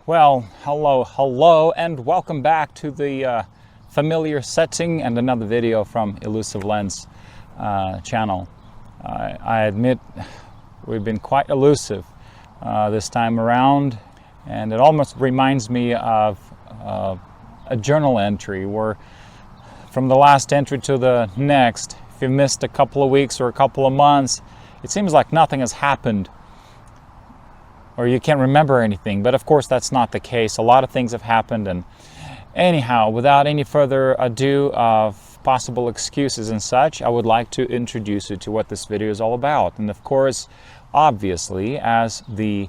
Well, hello, and welcome back to the familiar setting and another video from Elusive Lens channel. I admit we've been quite elusive this time around, and it almost reminds me of a journal entry where from the last entry to the next, if you missed a couple of weeks or a couple of months, it seems like nothing has happened, or you can't remember anything. But of course that's not the case. A lot of things have happened, and anyhow, without any further ado of possible excuses and such, I would like to introduce you to what this video is all about. And of course, obviously, as the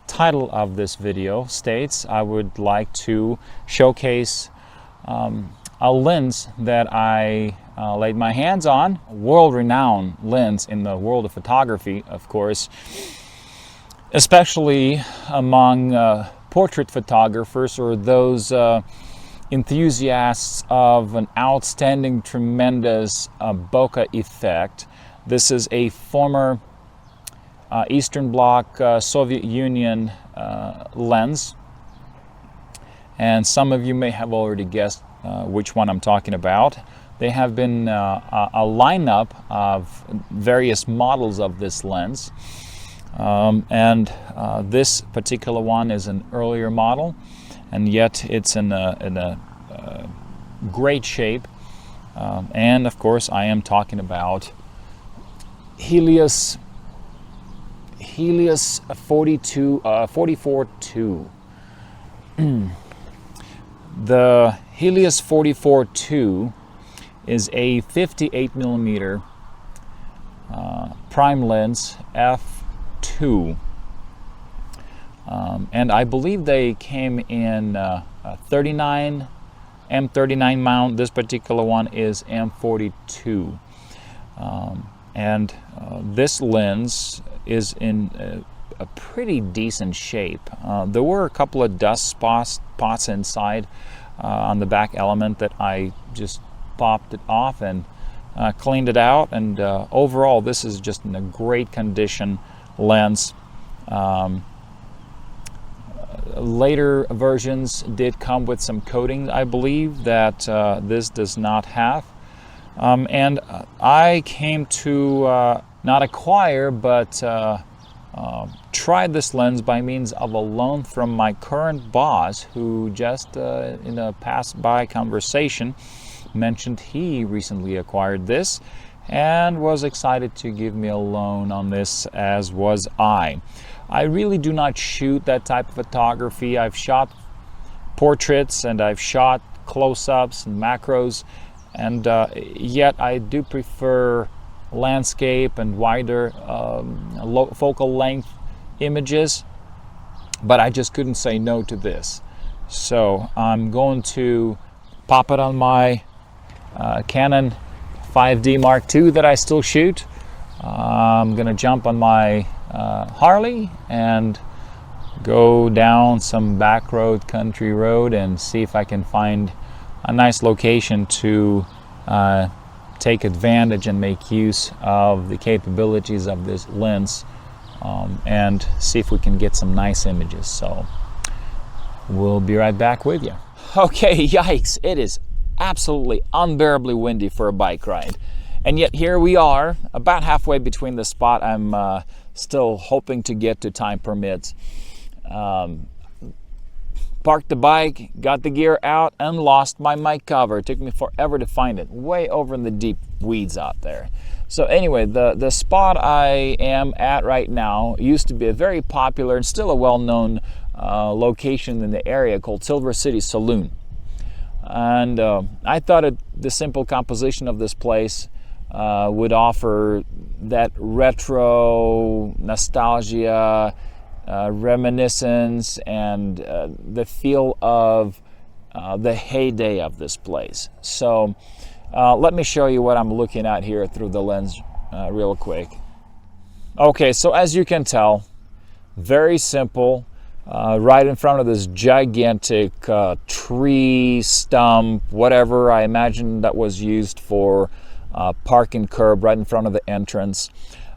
title of this video states, I would like to showcase a lens that I laid my hands on, a world-renowned lens in the world of photography, of course, especially among portrait photographers or those enthusiasts of an outstanding, tremendous bokeh effect. This is a former Eastern Bloc Soviet Union lens, and some of you may have already guessed which one I'm talking about. They have been a lineup of various models of this lens. This particular one is an earlier model, and yet it's in a great shape. And of course, I am talking about Helios 44-2. The Helios 44-2 is a 58mm prime lens f2, and I believe they came in a 39 M39 mount. This particular one is M42, this lens is in a pretty decent shape. There were a couple of dust spots inside on the back element that I just popped it off and cleaned it out, and overall this is just in a great condition lens. Later versions did come with some coating, I believe, that this does not have, and I came to not acquire but tried this lens by means of a loan from my current boss, who just in a pass-by conversation mentioned he recently acquired this and was excited to give me a loan on this, as was I. I really do not shoot that type of photography. I've shot portraits and I've shot close-ups and macros, and yet I do prefer landscape and wider focal length images, but I just couldn't say no to this. So I'm going to pop it on my Canon 5D Mark II that I still shoot. I'm gonna jump on my Harley and go down some back road, country road, and see if I can find a nice location to take advantage and make use of the capabilities of this lens, and see if we can get some nice images. So we'll be right back with you. Okay, yikes, it is absolutely unbearably windy for a bike ride, and yet here we are about halfway between the spot I'm still hoping to get to, time permits. Parked the bike, got the gear out, and lost my mic cover. It took me forever to find it, way over in the deep weeds out there. So anyway, the spot I am at right now used to be a very popular and still a well-known location in the area called Silver City Saloon. And I thought the simple composition of this place would offer that retro nostalgia, reminiscence, and the feel of the heyday of this place. So let me show you what I'm looking at here through the lens real quick. Okay, so as you can tell, very simple. Right in front of this gigantic tree stump, whatever I imagine that was used for parking curb right in front of the entrance.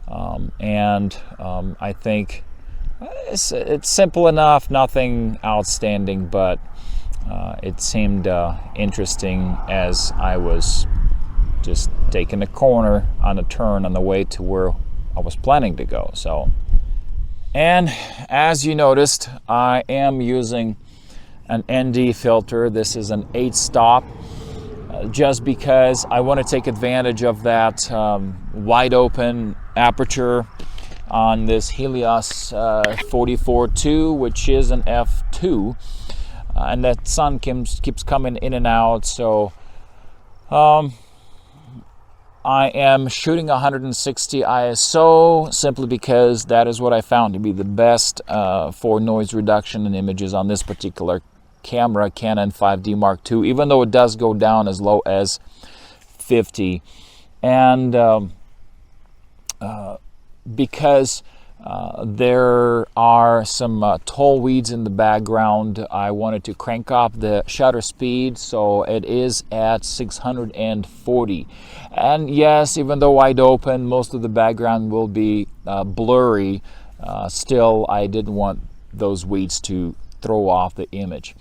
I think It's simple enough, nothing outstanding, but it seemed interesting as I was just taking a corner on a turn on the way to where I was planning to go. So, and as you noticed, I am using an ND filter. This is an 8-stop, just because I want to take advantage of that wide open aperture on this Helios 44-2, which is an f2, and that sun keeps coming in and out. So I am shooting 160 ISO simply because that is what I found to be the best for noise reduction in images on this particular camera, Canon 5D Mark II, even though it does go down as low as 50. And because there are some tall weeds in the background, I wanted to crank up the shutter speed, so it is at 640. And yes, even though wide open, most of the background will be blurry. Still, I didn't want those weeds to throw off the image.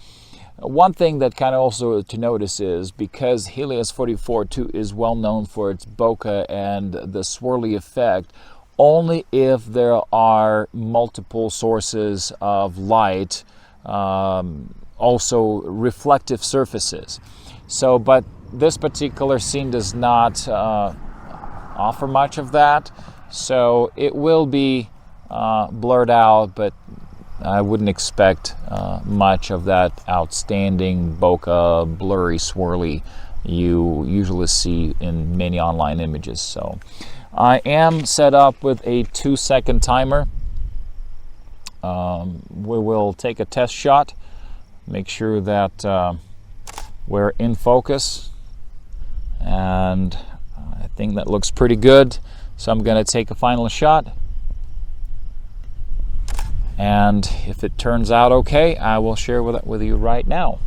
One thing that kind of also to notice is, because Helios 44-2 is well known for its bokeh and the swirly effect, only if there are multiple sources of light, also reflective surfaces. So, but this particular scene does not offer much of that, so it will be blurred out, but I wouldn't expect much of that outstanding bokeh, blurry, swirly you usually see in many online images. So I am set up with a 2-second timer. We will take a test shot, make sure that we're in focus, and I think that looks pretty good. So I'm going to take a final shot, and if it turns out okay, I will share with you right now.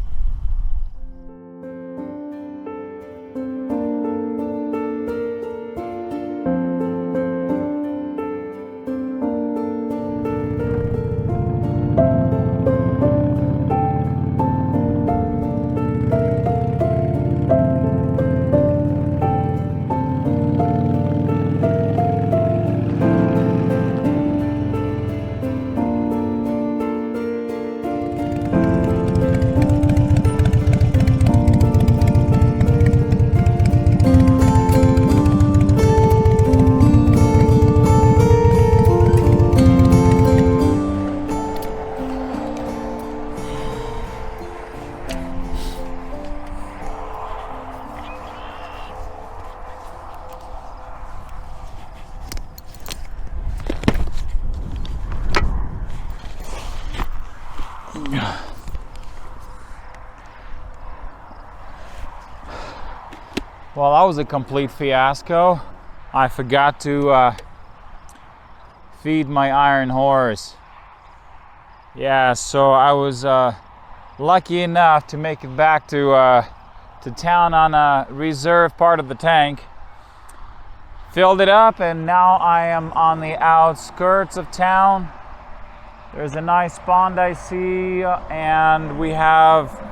Well, that was a complete fiasco. I forgot to feed my iron horse. Yeah, so I was lucky enough to make it back to town on a reserve part of the tank. Filled it up, and now I am on the outskirts of town. There's a nice pond I see, and we have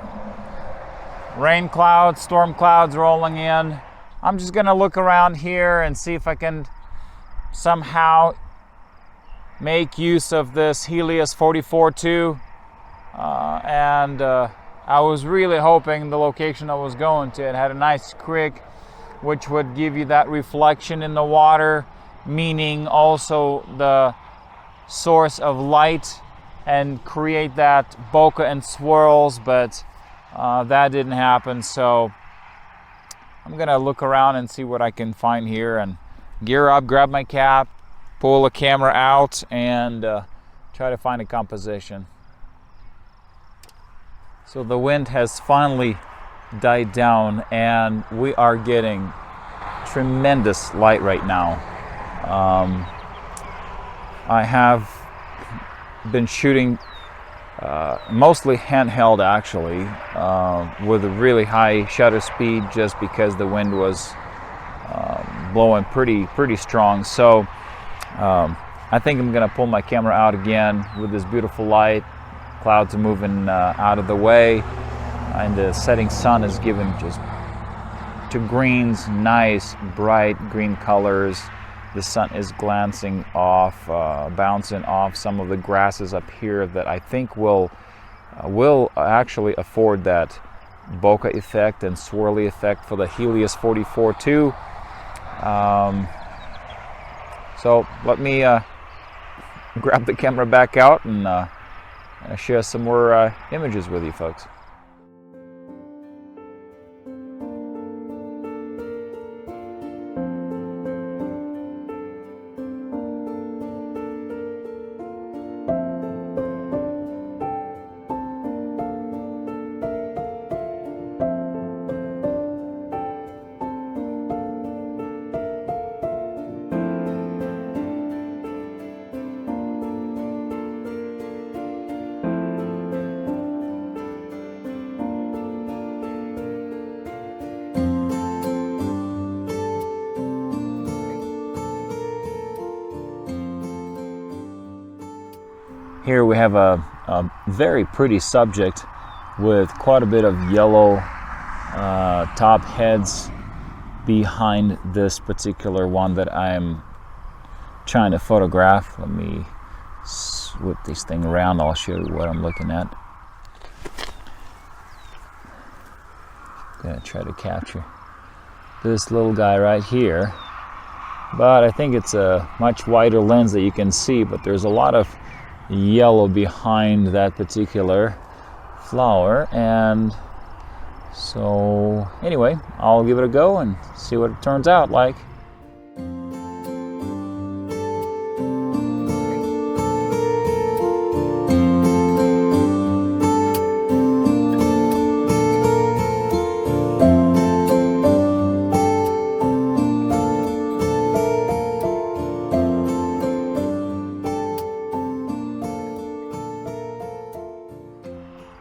rain clouds, storm clouds rolling in. I'm just gonna look around here and see if I can somehow make use of this Helios 44-2. And I was really hoping the location I was going to, it had a nice creek which would give you that reflection in the water, meaning also the source of light, and create that bokeh and swirls, but that didn't happen. So I'm gonna look around and see what I can find here, and gear up, grab my cap, pull the camera out, and try to find a composition. So the wind has finally died down, and we are getting tremendous light right now. I have been shooting mostly handheld, actually, with a really high shutter speed, just because the wind was blowing pretty strong. So I think I'm gonna pull my camera out again with this beautiful light. Clouds are moving out of the way, and the setting sun is giving just to greens, nice bright green colors. The sun is glancing off, bouncing off some of the grasses up here that I think will actually afford that bokeh effect and swirly effect for the Helios 44 too. So let me grab the camera back out and share some more images with you folks. Here we have a very pretty subject with quite a bit of yellow top heads behind this particular one that I'm trying to photograph. Let me whip this thing around. I'll show you what I'm looking at. I'm gonna try to capture this little guy right here, but I think it's a much wider lens that you can see, but there's a lot of yellow behind that particular flower. And so anyway, I'll give it a go and see what it turns out like.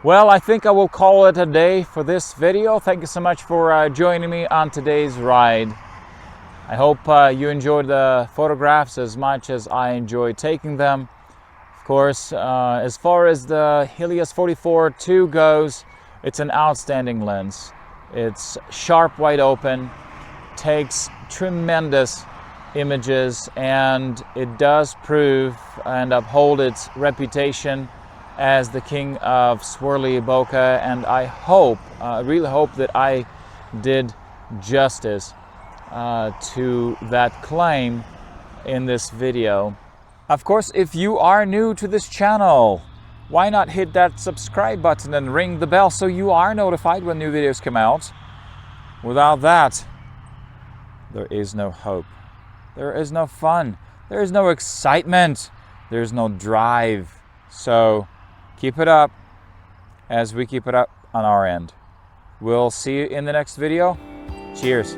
Well, I think I will call it a day for this video. Thank you so much for joining me on today's ride. I hope you enjoyed the photographs as much as I enjoyed taking them. Of course, as far as the Helios 44-2 goes, it's an outstanding lens. It's sharp, wide open, takes tremendous images, and it does prove and uphold its reputation as the king of swirly bokeh, and I hope, really hope that I did justice to that claim in this video. Of course, if you are new to this channel, why not hit that subscribe button and ring the bell so you are notified when new videos come out? Without that, there is no hope. There is no fun. There is no excitement. There is no drive. So keep it up as we keep it up on our end. We'll see you in the next video. Cheers.